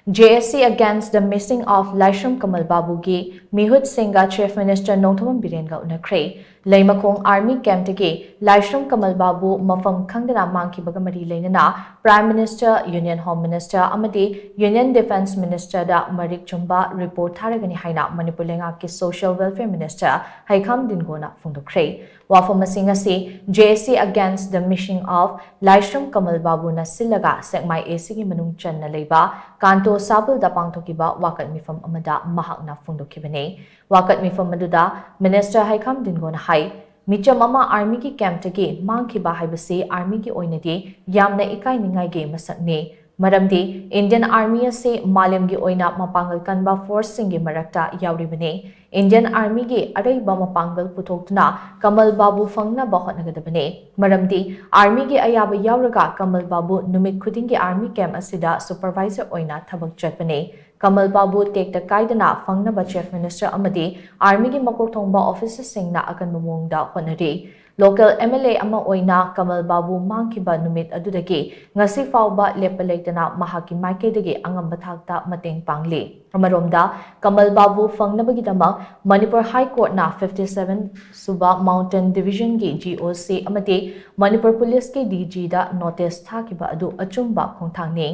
JSC against the missing of Laishram Kamal Babu gi meehut singa Chief Minister Nongthombam Biren ga Unakhre Leimakhong Army Camp tagi Laishram Kamal Babu mafam khangdana mangkhibaga mari leinana Prime Minister, Union Home Minister Amadi Union Defence Minister da marik chumba report Tharagani haina Manipur lenga ki Social Welfare Minister Heikham Dingo na phongdokkhre wafam asing JSC against the missing of Laishram Kamal Babu na silaga sekmai AC gi manung chan na leiba kanto sabul da pangthokiba wakat mifam amada mahakna phongdokhibane wakat mifam maduda Minister Heikham Dingo na hai micham ama army ki camp tagi mangkhiba haibasi army ki oinadi yamna ikai ningai ge masakne maramdi Indian Army ase malemgi oina mapangal kanba force singi marakta yauribane Indian Army gi araiba mapangal puthokna Kamal Babu fangna bahotnagadabane maramdi Army gi ayaba yauraga Kamal Babu numit khudingi Army camp asida supervisor oina thabak chatbane Kamal Babu tekta kaidana fangnaba Chief Minister Amadi Army gi makokthongba officers singna akan mamongda honari Local MLA ama oina Kamal Babu mangkhiba numit adudagi ngasi fawba lepalaitana mahaki maikeidagi angamba thakta mateng pangli amaromda Kamal Babu fangnabagidama Manipur High Court na 57 Suba Mountain Division gi GOC amati Manipur Police ki DG da notice thakiba adu achumba khongthangni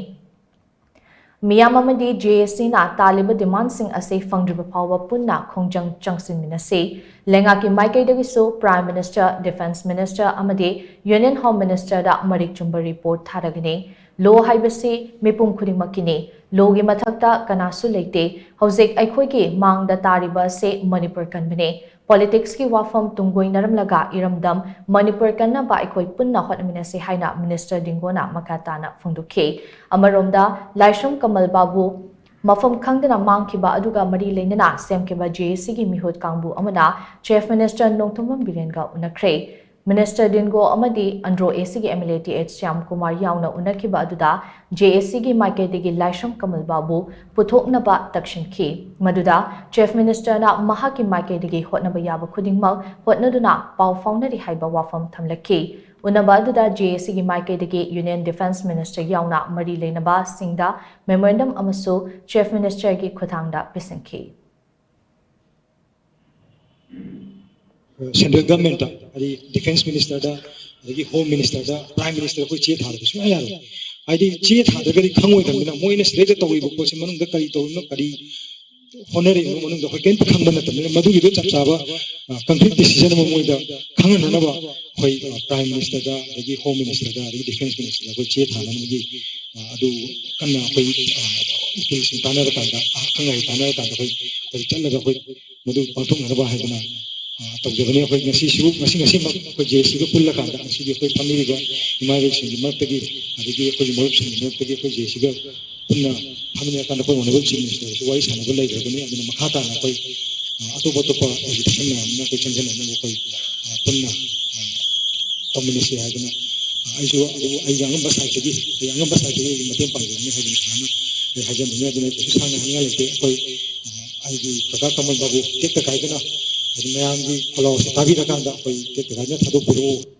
Miyam amadi JSC na taliba demand sing ase fangdriba phawa punna khongjang changsin minase lenga ki maikaidagi so Prime Minister, Defence Minister amadi Union Home Minister da marik chumba report tharagani lo haibasi mipum khudingmakini logi mathakta kanasu leite hojek aikhoi ki mangda tariba se Manipur kanbane politics ki wafam tungoi naramlaga iramdam Manipur kanna ba aikhoi punna hotminase haina Minister Dingo na makatana phongdokhe amaromda Laishram Kamal Babu mafam khangdana mangkhiba aduga mari leinana semkeba JSC gi meehut kangbu amana Chief Minister Nongthombam Biren ga Unakhre Minister Dingo Amadi Andro AC gi MLA TH Syam Kumar yauna unakhiba aduda JSC gi maiketigi Laishram Kamal Babu puthoknaba takshinkhi maduda Chief Minister na mahaki maiketigi hotnaba yaba khudingmak hotnaduna paw faunari haiba wafam thamlakhi unaba aduda JSC gi maiketigi Union Defence Minister yauna mari leinaba singda memorandum amasu Chief Minister gi khuthangda pisankhi Central government, the Defence Minister, the Home Minister, Prime Minister, who cheat hard. I did cheat hard, very common, Moines later to we because among the Kari to Kari honoring one of the Hogan to come to Madu Chava, complete decision of Moida, Kanganava, Prime Minister, the Home Minister, the Defence Minister, who cheat hard and do Kana, Tanaka, Tanaka, Madu Patum, तबजबने अखोई ngasi sibu अखोई JSC को पुल्ला कांदा असी अखोई family का इमारत सिंह मर्तगी अदिगी अखोई मरुप सिंह मर्तगी अखोई JSC का पुन्ना family कांदा अखोई होनेबल Chief Minister तो वाई सानबल लाई गरबने अदिना मखाता ना अखोई अतोबा तोपा education ना अखोई चंजन ना अखोई पुन्ना Minister है अदिना आई यांगम बसाइतगी मतें पांगने है अदिना हाजन दुनिया दुनिया सांग हंगा लेते अखोई आई कका कमल बाबू टेक कायदना मैम की फॉलो तभी रखा कोई